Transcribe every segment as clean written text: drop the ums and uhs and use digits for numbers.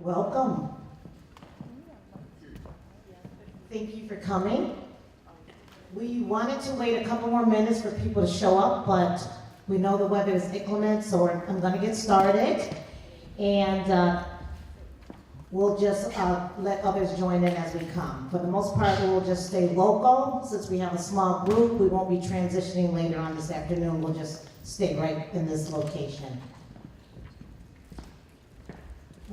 Welcome. Thank you for coming. We wanted to wait a couple more minutes for people to show up, but we know the weather is inclement, so I'm going to get started. And we'll just let others join in as we come. For the most part, we will just stay local. Since we have a small group, we won't be transitioning later on this afternoon. We'll just stay right in this location.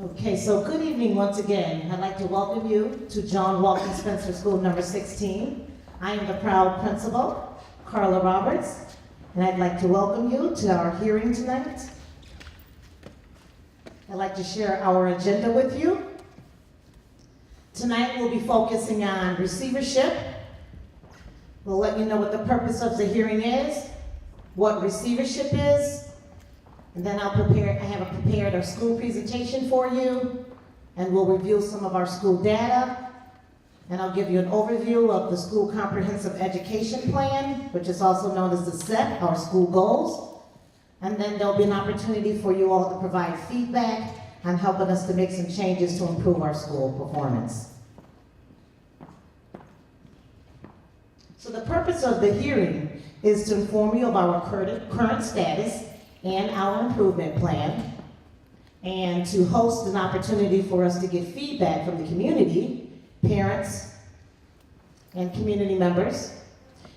Okay, so good evening once again. I'd like to welcome you to John Walton Spencer School number 16. I am the proud principal, Carla Roberts, and I'd like to welcome you to our hearing tonight. I'd like to share our agenda with you. Tonight we'll be focusing on receivership. We'll let you know what the purpose of the hearing is, what receivership is, and then I have prepared a school presentation for you, and we'll review some of our school data, and I'll give you an overview of the School Comprehensive Education Plan, which is also known as the SET, our school goals. And then there'll be an opportunity for you all to provide feedback on helping us to make some changes to improve our school performance. So the purpose of the hearing is to inform you of our current status and our improvement plan, and to host an opportunity for us to get feedback from the community, parents, and community members,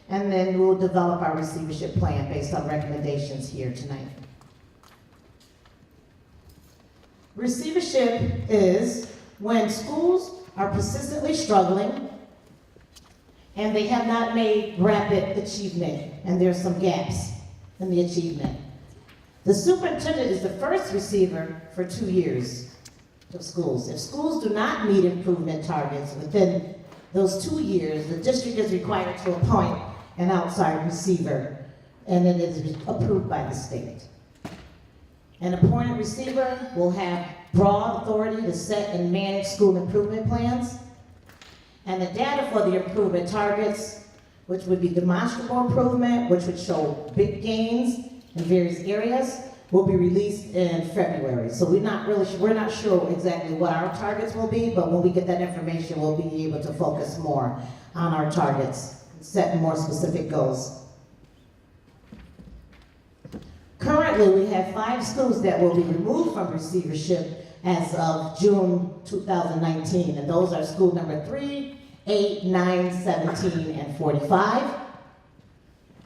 and then we'll develop our receivership plan based on recommendations here tonight. Receivership is when schools are persistently struggling and they have not made rapid achievement, and there's some gaps in the achievement. The superintendent is the first receiver for 2 years of schools. If schools do not meet improvement targets within those 2 years, the district is required to appoint an outside receiver, and it is approved by the state. An appointed receiver will have broad authority to set and manage school improvement plans, and the data for the improvement targets, which would be demonstrable improvement, which would show big gains in various areas, will be released in February. So we're not sure exactly what our targets will be, but when we get that information, we'll be able to focus more on our targets, set more specific goals. Currently, we have 5 schools that will be removed from receivership as of June 2019, and those are school number 3, 8, 9, 17, and 45.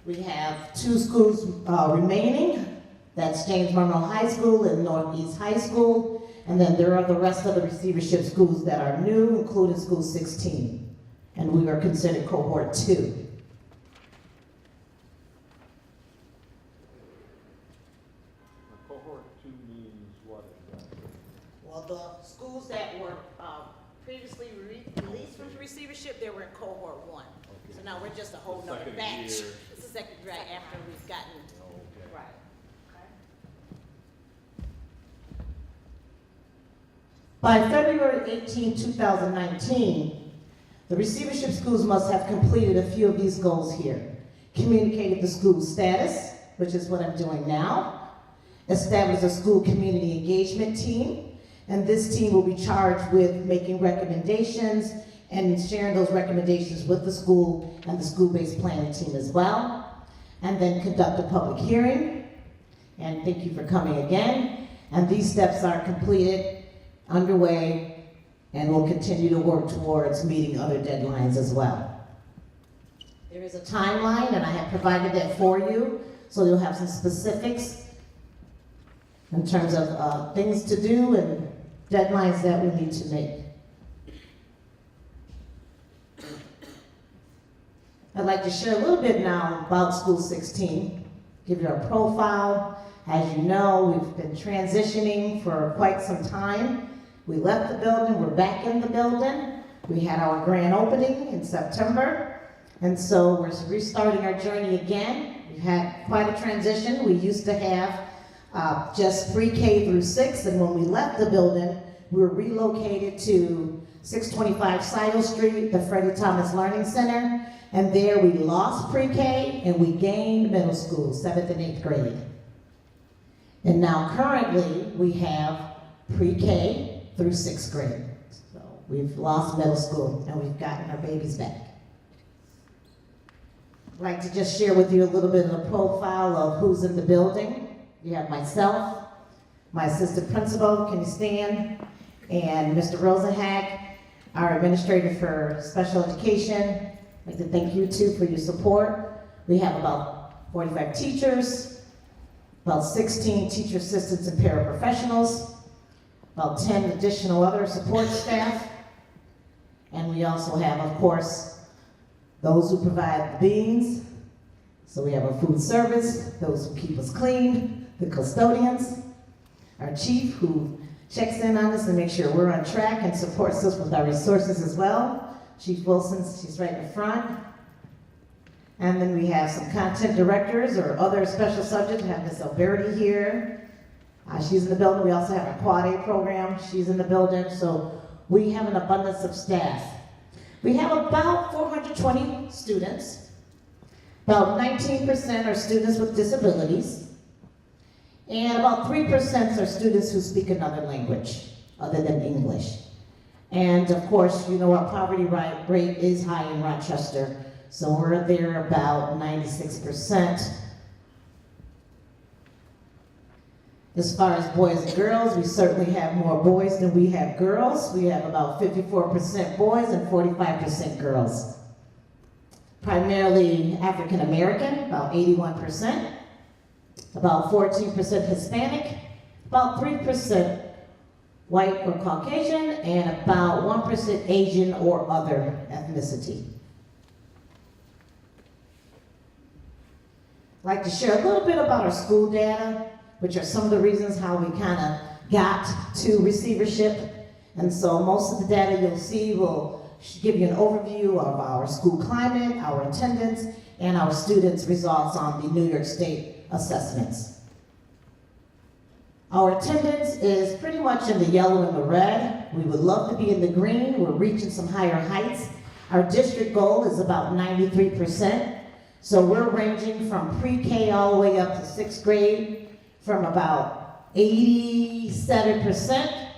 We have 2 schools remaining. That's James Monroe High School and Northeast High School. And then there are the rest of the receivership schools that are new, including School 16. And we are considered cohort 2. Cohort 2 means what exactly? Well, the schools that were previously released from receivership, they were in cohort 1. Okay. So now we're just a whole nother batch. It's the second right after we've gotten, right. By February 18, 2019, the receivership schools must have completed a few of these goals here. Communicated the school status, which is what I'm doing now. Established a school community engagement team, and this team will be charged with making recommendations and sharing those recommendations with the school and the school-based planning team as well. And then conduct a public hearing, and thank you for coming again. And these steps are completed, underway, and we'll continue to work towards meeting other deadlines as well. There is a timeline, and I have provided that for you, so you'll have some specifics in terms of things to do and deadlines that we need to make. I'd like to share a little bit now about School 16, give you a profile. As you know, we've been transitioning for quite some time. We left the building, we're back in the building. We had our grand opening in September, and so we're restarting our journey again. We've had quite a transition. We used to have just pre-K through 6, and when we left the building, we were relocated to 625 Scioto Street, the Freddie Thomas Learning Center, and there we lost pre-K and we gained middle school, 7th and 8th grade. And now currently we have pre-K through 6th grade. So we've lost middle school and we've gotten our babies back. I'd like to just share with you a little bit of a profile of who's in the building. You have myself, my assistant principal, can you stand? And Mr. Rosenhack, our administrator for special education. I'd like to thank you too for your support. We have about 45 teachers, about 16 teacher assistants and paraprofessionals, about 10 additional other support staff. And we also have, of course, those who provide the beans. So we have a food service, those who keep us clean, the custodians, our chief who checks in on us and makes sure we're on track and supports us with our resources as well. Chief Wilson, she's right in the front. And then we have some content directors or other special subjects. We have Miss Alberti here. She's in the building. We also have our Quad A program. She's in the building. So we have an abundance of staff. We have about 420 students. About 19% are students with disabilities. And about 3% are students who speak another language other than English. And of course, you know our poverty rate is high in Rochester, so we're there about 96%. As far as boys and girls, we certainly have more boys than we have girls. We have about 54% boys and 45% girls. Primarily African American, about 81%. About 14% Hispanic, about 3% white or Caucasian, and about 1% Asian or other ethnicity. I'd like to share a little bit about our school data, which are some of the reasons how we kind of got to receivership. And so most of the data you'll see will give you an overview of our school climate, our attendance, and our students' results on the New York State assessments. Our attendance is pretty much in the yellow and the red. We would love to be in the green. We're reaching some higher heights. Our district goal is about 93%. So we're ranging from pre-K all the way up to 6th grade from about 87%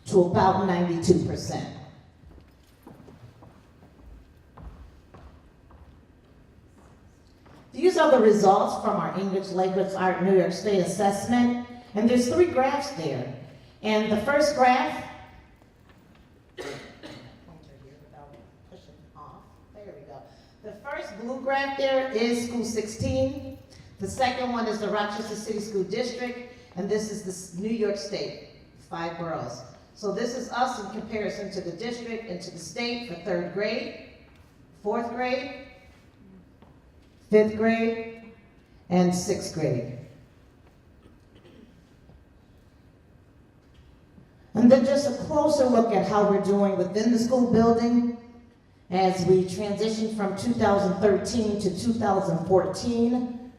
to about 92%. These are the results from our English Language Art New York State assessment, and there's 3 graphs there. And the first graph, the first blue graph there is School 16. The second one is the Rochester City School District, and this is the New York State, 5 boroughs. So this is us in comparison to the district and to the state for 3rd grade, 4th grade, 5th grade, and 6th grade. And then just a closer look at how we're doing within the school building as we transition from 2013 to 2014.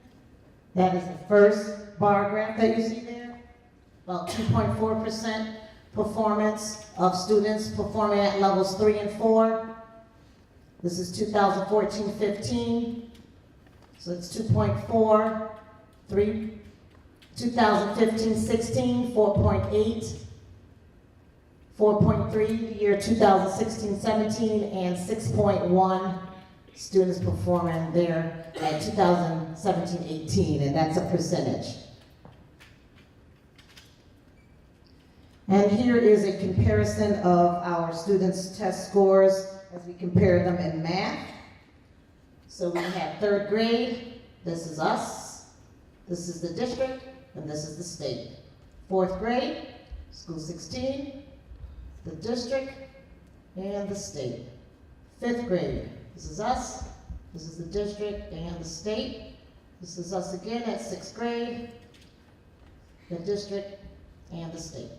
That is the first bar graph that you see there. About 2.4% performance of students performing at levels 3 and 4. This is 2014-15. So it's 2.4, 3, 2015-16, 4.8, 4.3 the year 2016-17, and 6.1 students performing there at 2017-18, and that's a percentage. And here is a comparison of our students' test scores as we compare them in math. So we have 3rd grade, this is us, this is the district, and this is the state. 4th grade, School 16, the district, and the state. 5th grade, this is us, this is the district, and the state. This is us again at 6th grade, the district, and the state.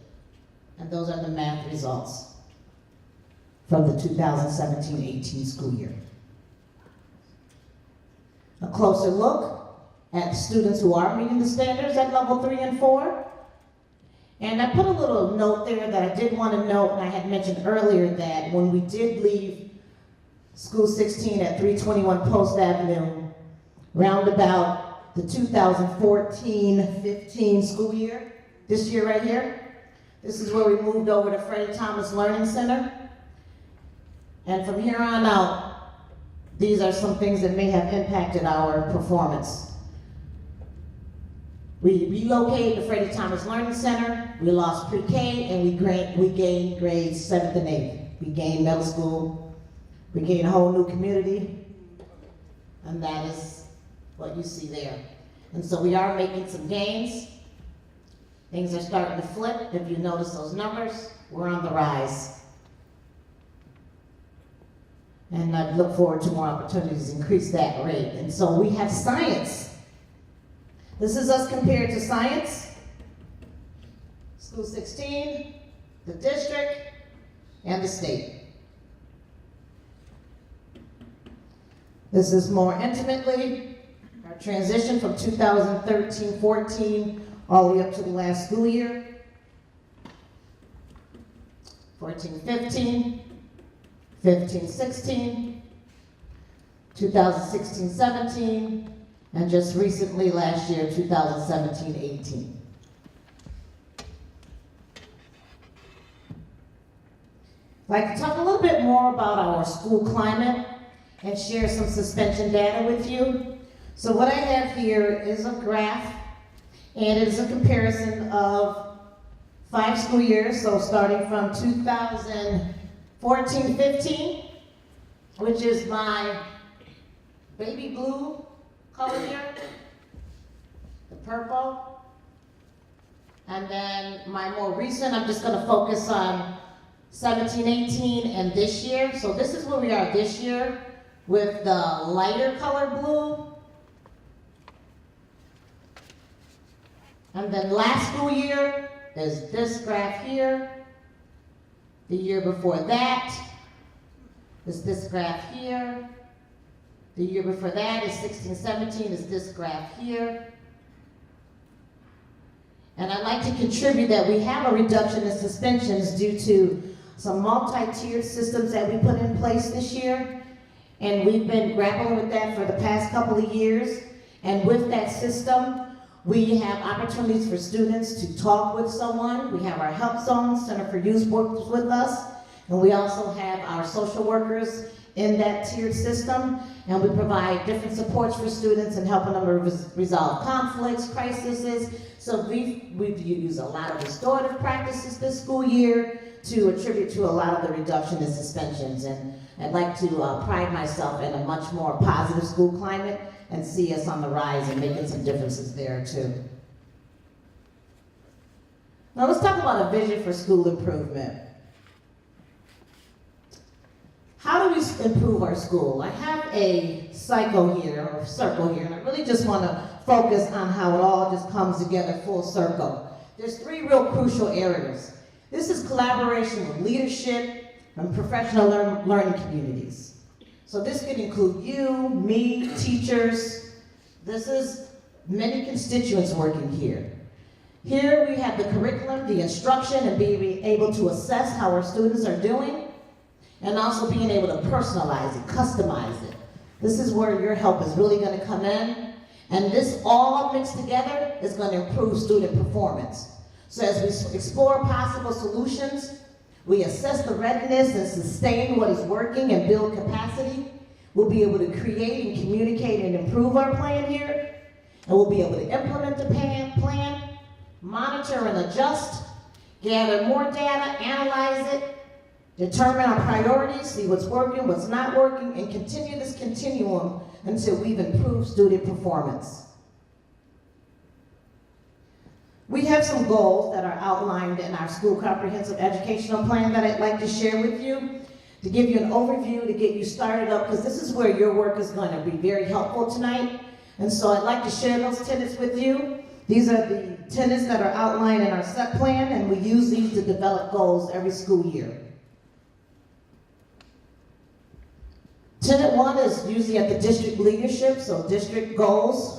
And those are the math results from the 2017-18 school year. A closer look at students who are meeting the standards at level 3 and 4. And I put a little note there that I did want to note, and I had mentioned earlier that when we did leave School 16 at 321 Post Avenue, round about the 2014-15 school year, this year right here, This is where we moved over to Freddie Thomas Learning Center. And from here on out, these are some things that may have impacted our performance. We relocated to Freddie Thomas Learning Center, we lost pre-K, and we gained grades 7th and 8th. We gained middle school, we gained a whole new community, and that is what you see there. And so we are making some gains. Things are starting to flip. If you notice those numbers, we're on the rise. And I look forward to more opportunities to increase that rate. And so we have science. This is us compared to science. School 16, the district, and the state. This is more intimately our transition from 2013-14 all the way up to the last school year. 14-15, 15-16, 2016-17, and just recently last year, 2017-18. I'd like to talk a little bit more about our school climate and share some suspension data with you. So what I have here is a graph, and it is a comparison of 5 school years, so starting from 2014-15, which is my baby blue color here, the purple, and then my more recent, I'm just going to focus on 17-18 and this year. So this is where we are this year with the lighter color blue. And then last school year is this graph here. The year before that is this graph here. The year before that is 16-17 is this graph here. And I'd like to contribute that we have a reduction in suspensions due to some multi-tiered systems that we put in place this year. And we've been grappling with that for the past couple of years. And with that system, we have opportunities for students to talk with someone. We have our help zone, Center for Youth works with us. And we also have our social workers in that tiered system. And we provide different supports for students and helping them resolve conflicts, crises. So we've used a lot of restorative practices this school year to attribute to a lot of the reduction in suspensions. And I'd like to pride myself in a much more positive school climate and see us on the rise and making some differences there too. Now let's talk about a vision for school improvement. How do we improve our school? I have a circle here, and I really just want to focus on how it all just comes together full circle. There's 3 real crucial areas. This is collaboration with leadership and professional learning communities. So this could include you, me, teachers. This is many constituents working here. Here we have the curriculum, the instruction, and being able to assess how our students are doing, and also being able to personalize it, customize it. This is where your help is really going to come in, and this all mixed together is going to improve student performance. So as we explore possible solutions, we assess the readiness and sustain what is working and build capacity. We'll be able to create and communicate and improve our plan here, and we'll be able to implement the plan, monitor and adjust, gather more data, analyze it, determine our priorities, see what's working, what's not working, and continue this continuum until we've improved student performance. We have some goals that are outlined in our school comprehensive educational plan that I'd like to share with you, to give you an overview, to get you started up, because this is where your work is going to be very helpful tonight. And so I'd like to share those tenets with you. These are the tenets that are outlined in our SET plan, and we use these to develop goals every school year. Tenet 1 is usually at the district leadership, so district goals.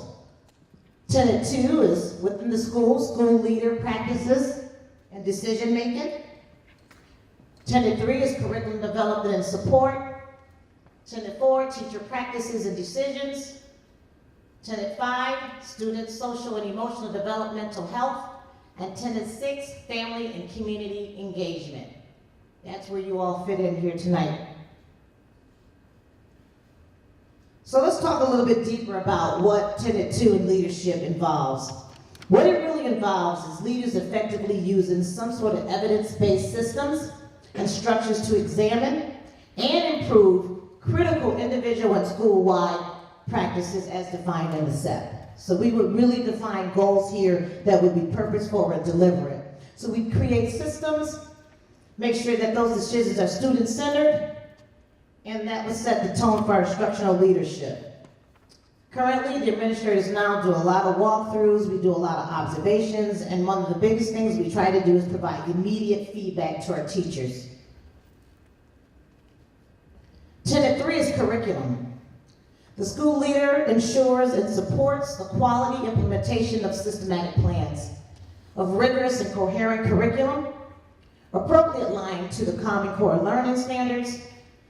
Tenet 2 is within the school leader practices and decision making. Tenet 3 is curriculum development and support. Tenet 4, teacher practices and decisions. Tenet 5, student social and emotional developmental health And tenet 6, family and community engagement. That's where you all fit in here tonight. So let's talk a little bit deeper about what tenet 2 in leadership involves. What it really involves is leaders effectively using some sort of evidence-based systems and structures to examine and improve critical individual and school-wide practices as defined in the SEP. So we would really define goals here that would be purposeful and deliberate. So we create systems, make sure that those decisions are student-centered, and that would set the tone for our instructional leadership. Currently, the administrators now do a lot of walkthroughs, we do a lot of observations, and one of the biggest things we try to do is provide immediate feedback to our teachers. Tenet 3 is curriculum. The school leader ensures and supports the quality implementation of systematic plans, of rigorous and coherent curriculum, appropriately aligned to the Common Core learning standards,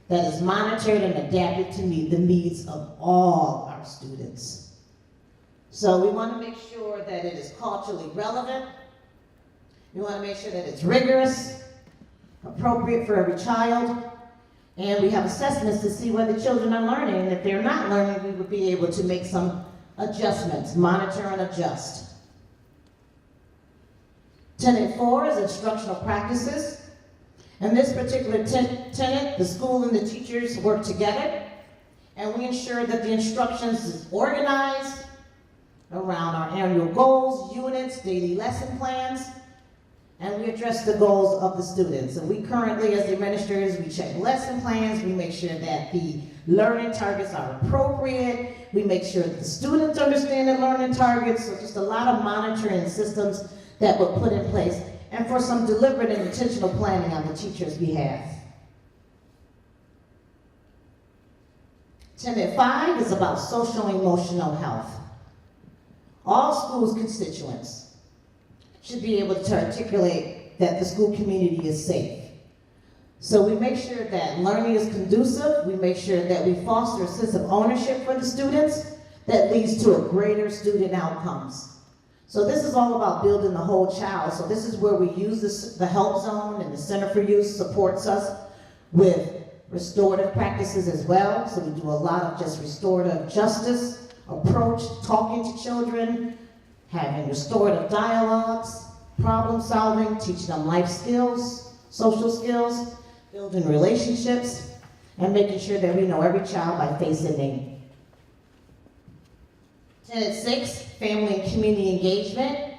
that is monitored and adapted to meet the needs of all our students. So we want to make sure that it is culturally relevant. We want to make sure that it's rigorous, appropriate for every child, and we have assessments to see whether children are learning, and if they're not learning, we would be able to make some adjustments, monitor and adjust. Tenet 4 is instructional practices. In this particular tenet, the school and the teachers work together, and we ensure that the instructions is organized around our annual goals, units, daily lesson plans, and we address the goals of the students. And we currently, as the administrators, we check lesson plans, we make sure that the learning targets are appropriate, we make sure that the students understand the learning targets, so just a lot of monitoring systems that were put in place, and for some deliberate and intentional planning on the teacher's behalf. Tenet 5 is about social and emotional health. All schools' constituents should be able to articulate that the school community is safe. So we make sure that learning is conducive, we make sure that we foster a sense of ownership for the students that leads to a greater student outcomes. So this is all about building the whole child. So this is where we use the help zone, and the Center for Youth supports us with restorative practices as well. So we do a lot of just restorative justice approach, talking to children, having restorative dialogues, problem solving, teaching them life skills, social skills, building relationships, and making sure that we know every child by face and name. Tenet 6, family and community engagement.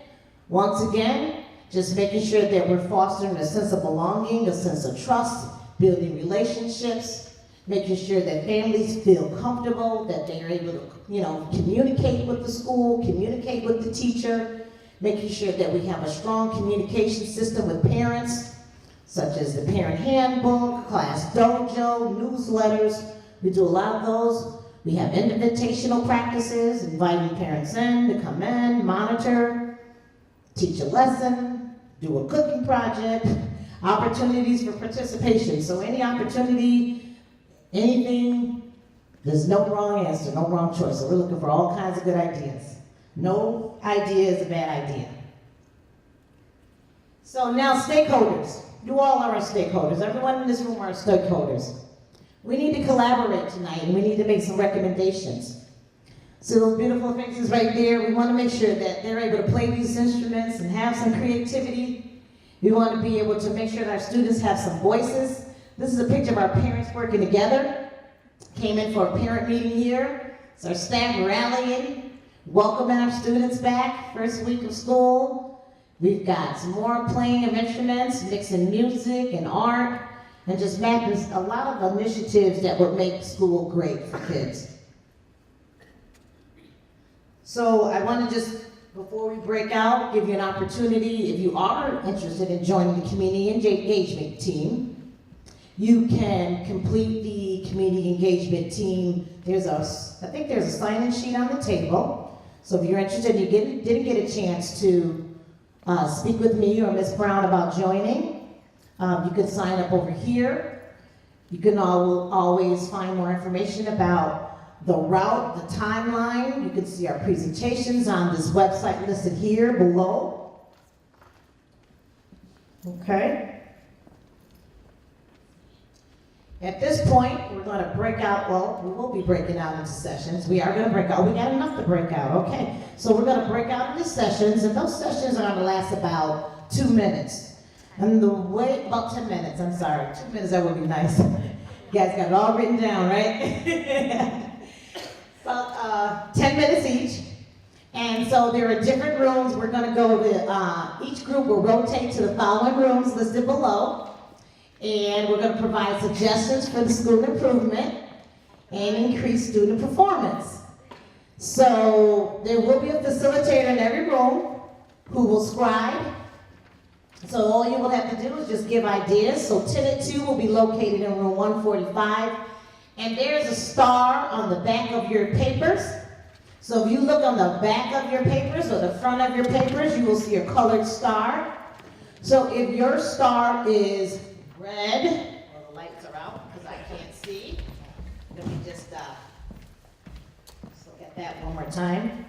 Once again, just making sure that we're fostering a sense of belonging, a sense of trust, building relationships, making sure that families feel comfortable, that they're able to, communicate with the school, communicate with the teacher, making sure that we have a strong communication system with parents, such as the parent handbook, class dojo, newsletters. We do a lot of those. We have invitational practices, inviting parents in to come in, monitor, teach a lesson, do a cooking project, opportunities for participation. So any opportunity, anything, there's no wrong answer, no wrong choice. So we're looking for all kinds of good ideas. No idea is a bad idea. So now stakeholders. You all are our stakeholders. Everyone in this room are stakeholders. We need to collaborate tonight, and we need to make some recommendations. So those beautiful faces right there, we want to make sure that they're able to play these instruments and have some creativity. We want to be able to make sure that our students have some voices. This is a picture of our parents working together. Came in for a parent meeting here. It's our staff rallying, welcoming our students back, first week of school. We've got some more playing of instruments, mixing music and art, and just mapping a lot of initiatives that would make school great for kids. So I want to just, before we break out, give you an opportunity, if you are interested in joining the community engagement team, you can complete the community engagement team. I think there's a sign-in sheet on the table. So if you're interested, you didn't get a chance to speak with me or Ms. Brown about joining, you can sign up over here. You can always find more information about the route, the timeline. You can see our presentations on this website listed here below. Okay? At this point, we're going to break out, well, we will be breaking out into sessions. We are going to break out. We got enough to break out, okay? So we're going to break out into sessions, and those sessions are going to last about 2 minutes. And the way, about 10 minutes, I'm sorry. 2 minutes, that would be nice. You guys got it all written down, right? About 10 minutes each. And so there are different rooms. We're going to go to, each group will rotate to the following rooms listed below. And we're going to provide suggestions for the school improvement and increase student performance. So there will be a facilitator in every room who will scribe. So all you will have to do is just give ideas. So Tenant 2 will be located in room 145. And there's a star on the back of your papers. So if you look on the back of your papers or the front of your papers, you will see a colored star. So if your star is red, well, the lights are out because I can't see. Let me just look at that one more time.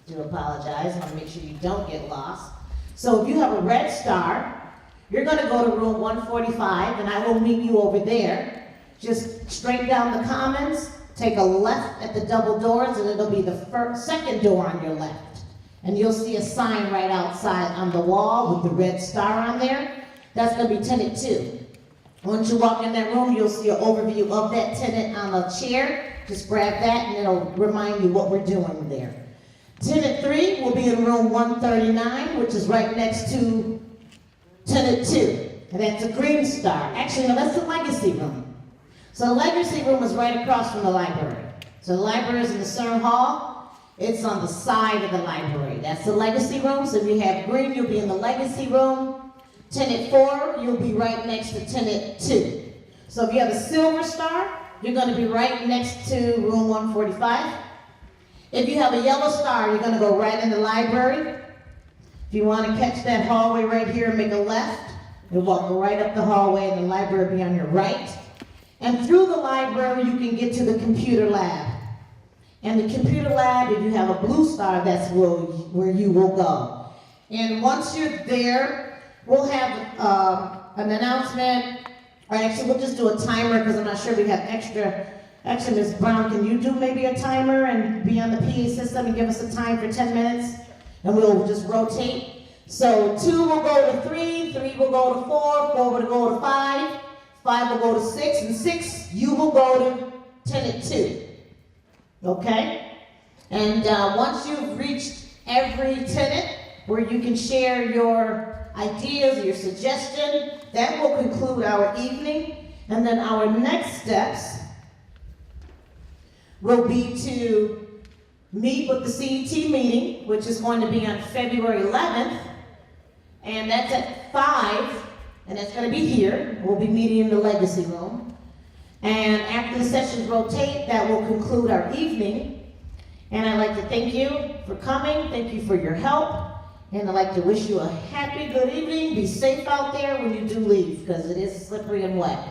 Do apologize. I want to make sure you don't get lost. So if you have a red star, you're going to go to room 145, and I will meet you over there. Just straight down the commons, take a left at the double doors, and it'll be the second door on your left. And you'll see a sign right outside on the wall with the red star on there. That's going to be Tenant 2. Once you walk in that room, you'll see an overview of that tenant on a chair. Just grab that and it'll remind you what we're doing there. Tenant 3 will be in room 139, which is right next to Tenant 2. And that's a green star. Actually, no, that's the legacy room. So the legacy room is right across from the library. So the library is in the center hall. It's on the side of the library. That's the legacy room. So if you have green, you'll be in the legacy room. Tenant 4, you'll be right next to Tenant 2. So if you have a silver star, you're going to be right next to room 145. If you have a yellow star, you're going to go right in the library. If you want to catch that hallway right here, make a left. You'll walk right up the hallway and the library will be on your right. And through the library, you can get to the computer lab. And the computer lab, if you have a blue star, that's where you will go. And once you're there, we'll have an announcement, or actually we'll just do a timer because I'm not sure we have extra. Actually, Ms. Brown, can you do maybe a timer and be on the PA system and give us a time for 10 minutes? And we'll just rotate. So 2 will go to 3, 3 will go to 4, 4 will go to 5, 5 will go to 6, and 6 you will go to Tenant 2. Okay? And once you've reached every tenant where you can share your ideas, your suggestion, that will conclude our evening. And then our next steps will be to meet with the CET meeting, which is going to be on February 11th. And that's at 5, and that's going to be here. We'll be meeting in the legacy room. And after the sessions rotate, that will conclude our evening. And I'd like to thank you for coming. Thank you for your help. And I'd like to wish you a happy, good evening. Be safe out there when you do leave, because it is slippery and wet.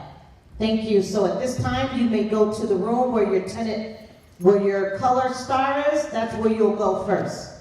Thank you. So at this time, you may go to the room where your color star is. That's where you'll go first.